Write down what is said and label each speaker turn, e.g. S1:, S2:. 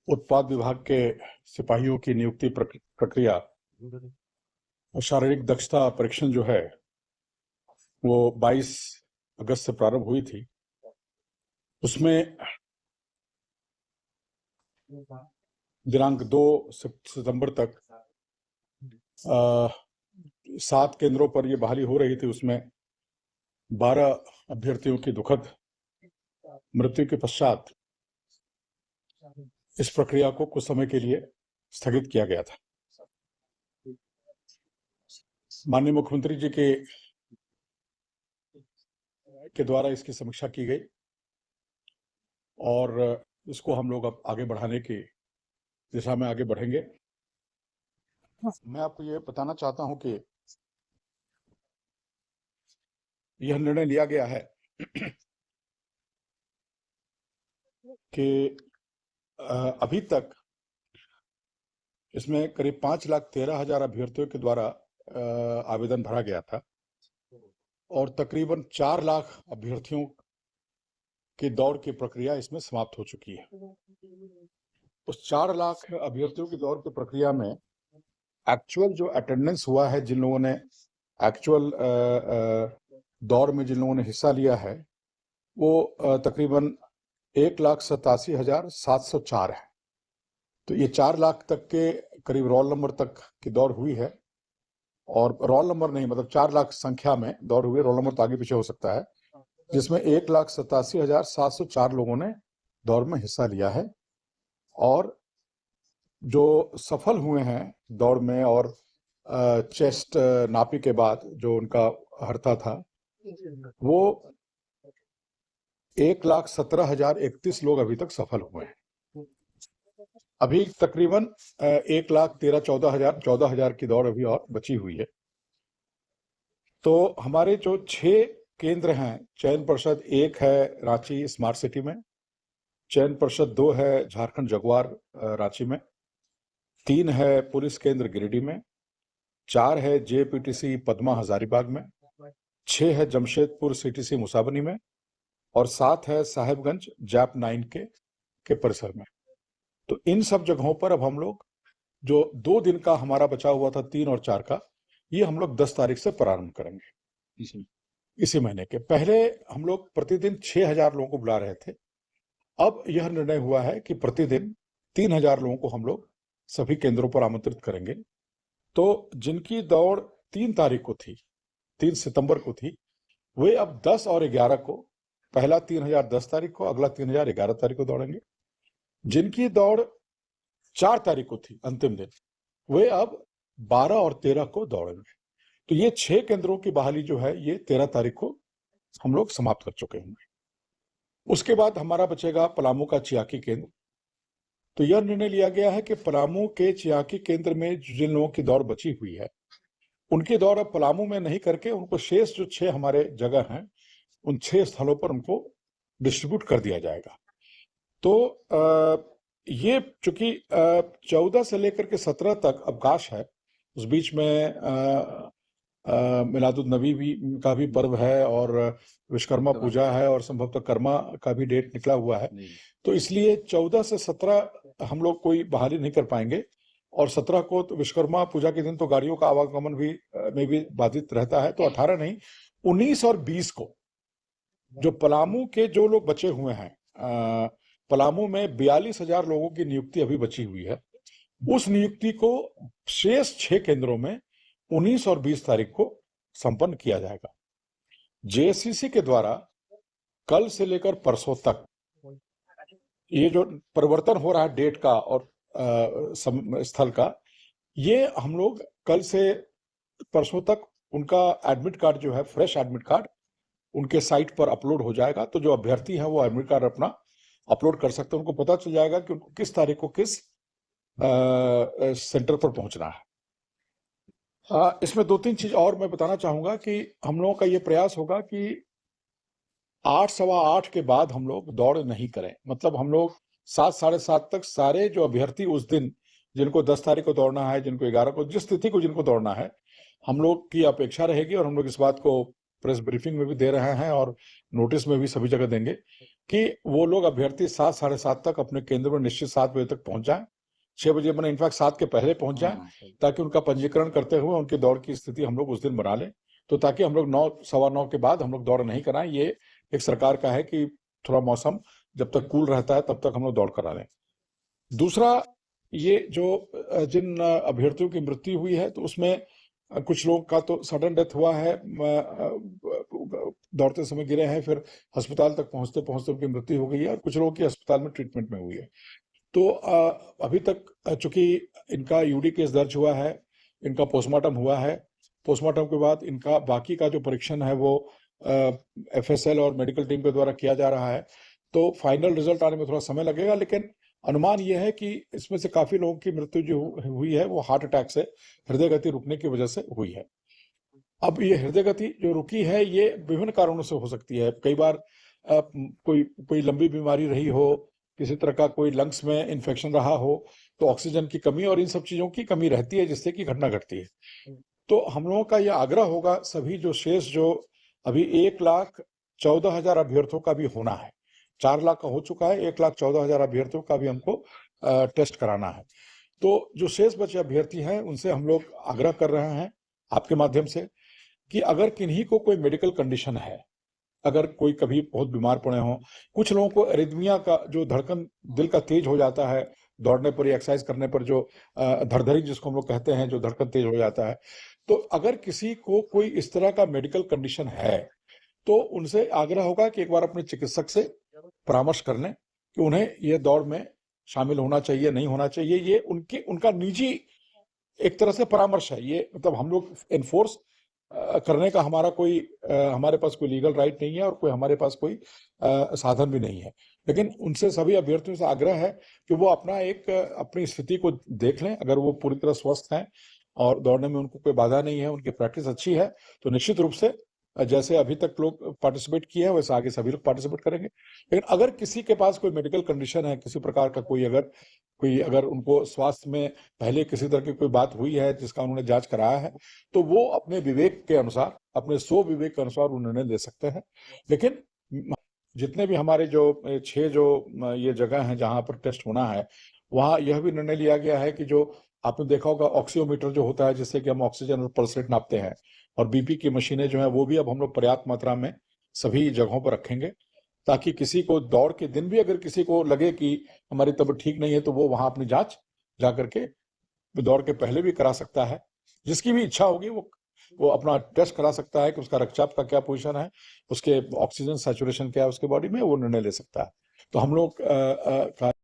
S1: उत्पाद विभाग के सिपाहियों की नियुक्ति प्रक्रिया और शारीरिक दक्षता परीक्षण जो है वो 22 अगस्त से प्रारंभ हुई थी। उसमें दिनांक 2 सितंबर तक 7 केंद्रों पर ये बहाली हो रही थी। उसमें 12 अभ्यर्थियों की दुखद मृत्यु के पश्चात इस प्रक्रिया को कुछ समय के लिए स्थगित किया गया था। माननीय मुख्यमंत्री जी के द्वारा इसकी समीक्षा की गई और इसको हम लोग अब आगे बढ़ाने की दिशा में आगे बढ़ेंगे। मैं आपको ये बताना चाहता हूं कि यह निर्णय लिया गया है कि अभी तक इसमें करीब 5,13,000 अभ्यर्थियों के द्वारा आवेदन भरा गया था और तकरीबन 4 लाख अभ्यर्थियों की दौड़ की प्रक्रिया इसमें समाप्त हो चुकी है। उस 4 लाख अभ्यर्थियों की दौड़ की प्रक्रिया में एक्चुअल जो अटेंडेंस हुआ है, जिन लोगों ने एक्चुअल दौड़ में जिन लोगों ने हिस्सा लिया है, वो तकरीबन 1,87,704 है। तो ये 4 लाख तक के करीब रोल नंबर तक की दौड़ हुई है। और रोल नंबर नहीं, मतलब 4 लाख संख्या में दौड़ हुई, रोल नंबर तो आगे पीछे हो सकता है, जिसमें 1,87,704 लोगों ने दौड़ में हिस्सा लिया है। और जो सफल हुए हैं दौड़ में और चेस्ट नापी के बाद जो उनका हर्ता था, वो 1,17,031 लोग अभी तक सफल हुए हैं। अभी तकरीबन 1,13,14,000 की दौड़ अभी और बची हुई है। तो हमारे जो 6 केंद्र हैं, चयन परिषद 1 है रांची स्मार्ट सिटी में, चयन परिषद 2 है झारखंड जगुआर रांची में, 3 है पुलिस केंद्र गिरिडीह में, 4 है जेपीटीसी पद्मा हजारीबाग में, 6 है जमशेदपुर सीटीसी मुसाबनी में और 7 है साहेबगंज जैप 9 के परिसर में। तो इन सब जगहों पर अब हम लोग जो 2 दिन का हमारा बचा हुआ था, 3 और 4 का, ये हम लोग 10 तारीख से प्रारंभ करेंगे। इसी महीने के पहले हम लोग प्रतिदिन 6,000 लोगों को बुला रहे थे। अब यह निर्णय हुआ है कि प्रतिदिन 3,000 लोगों को हम लोग सभी केंद्रों पर आमंत्रित करेंगे। तो जिनकी दौड़ 3 तारीख को थी, 3 सितंबर को थी, वे अब 10 और 11 को, पहला 3,000 10 तारीख को, अगला 3,000 11 तारीख को दौड़ेंगे। जिनकी दौड़ 4 तारीख को थी अंतिम दिन, वे अब 12 और 13 को दौड़ेंगे। तो ये 6 केंद्रों की बहाली जो है ये 13 तारीख को हम लोग समाप्त कर चुके होंगे। उसके बाद हमारा बचेगा पलामू का चियाकी केंद्र। तो यह निर्णय लिया गया है कि पलामू के चियाकी केंद्र में जिन लोगों की दौड़ बची हुई है, उनकी दौड़ अब पलामू में नहीं करके उनको शेष जो 6 हमारे जगह हैं, उन 6 स्थलों पर उनको डिस्ट्रीब्यूट कर दिया जाएगा। तो ये चूंकि 14 से लेकर के 17 तक अवकाश है, उस बीच में मिलादुन्नबी का भी पर्व है और विश्वकर्मा पूजा है और संभवतः कर्मा का भी डेट निकला हुआ है। तो इसलिए 14 से 17 हम लोग कोई बहाली नहीं कर पाएंगे और 17 को तो विश्वकर्मा पूजा के दिन तो गाड़ियों का आवागमन भी में भी बाधित रहता है। तो 18 नहीं, 19 और 20 को जो पलामू के जो लोग बचे हुए हैं, पलामू में 42,000 लोगों की नियुक्ति अभी बची हुई है, उस नियुक्ति को शेष 6 केंद्रों में 19 और 20 तारीख को संपन्न किया जाएगा। जेएससीसी के द्वारा कल से लेकर परसों तक ये जो परिवर्तन हो रहा है डेट का और स्थल का, ये हम लोग कल से परसों तक उनका एडमिट कार्ड जो है, फ्रेश एडमिट कार्ड उनके साइट पर अपलोड हो जाएगा। तो जो अभ्यर्थी है वो एडमिट कार्ड अपना अपलोड कर सकते हैं, उनको पता चल जाएगा कि उनको किस तारीख को किस सेंटर पर पहुंचना है। इसमें 2-3 चीज और मैं बताना चाहूंगा कि हम लोगों का ये प्रयास होगा कि 8, सवा 8 के बाद हम लोग दौड़ नहीं करें। मतलब हम लोग 7, साढ़े 7 तक सारे जो अभ्यर्थी उस दिन, जिनको 10 तारीख को दौड़ना है, जिनको 11 को, जिस तिथि को जिनको दौड़ना है, हम लोग की अपेक्षा रहेगी और हम लोग इस बात को प्रेस ब्रीफिंग में भी दे रहे हैं और नोटिस में भी सभी जगह देंगे कि वो लोग अभ्यर्थी 7 साढ़े 7 तक अपने केंद्र में निश्चित 7 बजे तक पहुंच जाएं, 6 बजे मैंने इनफैक्ट 7 के पहले पहुंच जाएं, ताकि उनका पंजीकरण करते हुए उनकी दौड़ की स्थिति हम लोग उस दिन बना लें। तो ताकि हम लोग 9 सवा 9 के बाद हम लोग दौड़ नहीं कराएं। ये एक सरकार का है कि थोड़ा मौसम जब तक कूल रहता है तब तक हम लोग दौड़ करा लें। दूसरा, ये जो जिन अभ्यर्थियों की मृत्यु हुई है तो उसमें कुछ लोग का तो सडन डेथ हुआ है, दौड़ते समय गिरे हैं, फिर अस्पताल तक पहुंचते पहुंचते उनकी मृत्यु हो गई है, और कुछ लोगों की अस्पताल में ट्रीटमेंट में हुई है। तो अभी तक चूंकि इनका यूडी केस दर्ज हुआ है, इनका पोस्टमार्टम हुआ है, पोस्टमार्टम के बाद इनका बाकी का जो परीक्षण है वो एफएसएल और मेडिकल टीम के द्वारा किया जा रहा है। तो फाइनल रिजल्ट आने में थोड़ा समय लगेगा, लेकिन अनुमान यह है कि इसमें से काफी लोगों की मृत्यु जो हुई है वो हार्ट अटैक से, हृदय गति रुकने की वजह से हुई है। अब ये हृदय गति जो रुकी है ये विभिन्न कारणों से हो सकती है। कई बार कोई लंबी बीमारी रही हो, किसी तरह का कोई लंग्स में इन्फेक्शन रहा हो, तो ऑक्सीजन की कमी और इन सब चीजों की कमी रहती है, जिससे कि घटना घटती है। तो हम लोगों का यह आग्रह होगा सभी जो शेष जो अभी 1,14,000 अभ्यर्थियों का भी होना है, 4 लाख का हो चुका है, 1,14,000 अभ्यर्थियों का भी हमको टेस्ट कराना है। तो जो शेष बचे अभ्यर्थी हैं उनसे हम लोग आग्रह कर रहे हैं आपके माध्यम से कि अगर किन्हीं को कोई मेडिकल कंडीशन है, अगर कोई कभी बहुत बीमार पड़े हों, कुछ लोगों को एरिथमिया का जो धड़कन दिल का तेज हो जाता है दौड़ने पर या एक्सरसाइज करने पर, जो धड़धड़ी जिसको हम लोग कहते हैं, जो धड़कन तेज हो जाता है, तो अगर किसी को कोई इस तरह का मेडिकल कंडीशन है तो उनसे आग्रह होगा कि एक बार अपने चिकित्सक से परामर्श कर लें कि उन्हें यह दौड़ में शामिल होना चाहिए, नहीं होना चाहिए। ये उनका निजी एक तरह से परामर्श है। ये मतलब हम लोग एनफोर्स करने का हमारे पास कोई लीगल राइट नहीं है और कोई हमारे पास कोई साधन भी नहीं है, लेकिन उनसे सभी अभ्यर्थियों से आग्रह है कि वो अपनी स्थिति को देख लें। अगर वो पूरी तरह स्वस्थ हैं और दौड़ने में उनको कोई बाधा नहीं है, उनकी प्रैक्टिस अच्छी है, तो निश्चित रूप से जैसे अभी तक लोग पार्टिसिपेट किए हैं वैसे आगे सभी लोग पार्टिसिपेट करेंगे। लेकिन अगर किसी के पास कोई मेडिकल कंडीशन है, किसी प्रकार का अगर उनको स्वास्थ्य में पहले किसी तरह की कोई बात हुई है जिसका उन्होंने जांच कराया है, तो वो अपने विवेक के अनुसार, अपने स्व विवेक के अनुसार वो निर्णय ले सकते हैं। लेकिन जितने भी हमारे जो 6 जो ये जगह हैं जहां पर टेस्ट होना है, वहां यह भी निर्णय लिया गया है कि जो आपने देखा होगा ऑक्सीओमीटर जो होता है, जिससे कि हम ऑक्सीजन और पल्स रेट नापते हैं, और बीपी की मशीनें जो है वो भी अब हम लोग पर्याप्त मात्रा में सभी जगहों पर रखेंगे, ताकि किसी को दौड़ के दिन भी अगर किसी को लगे कि हमारी तबीयत ठीक नहीं है तो वो वहां अपनी जांच जा करके दौड़ के पहले भी करा सकता है। जिसकी भी इच्छा होगी वो अपना टेस्ट करा सकता है कि उसका रक्तचाप का क्या पोजीशन है, उसके ऑक्सीजन सैचुरेशन क्या है उसके बॉडी में, वो निर्णय ले सकता है। तो हम लोग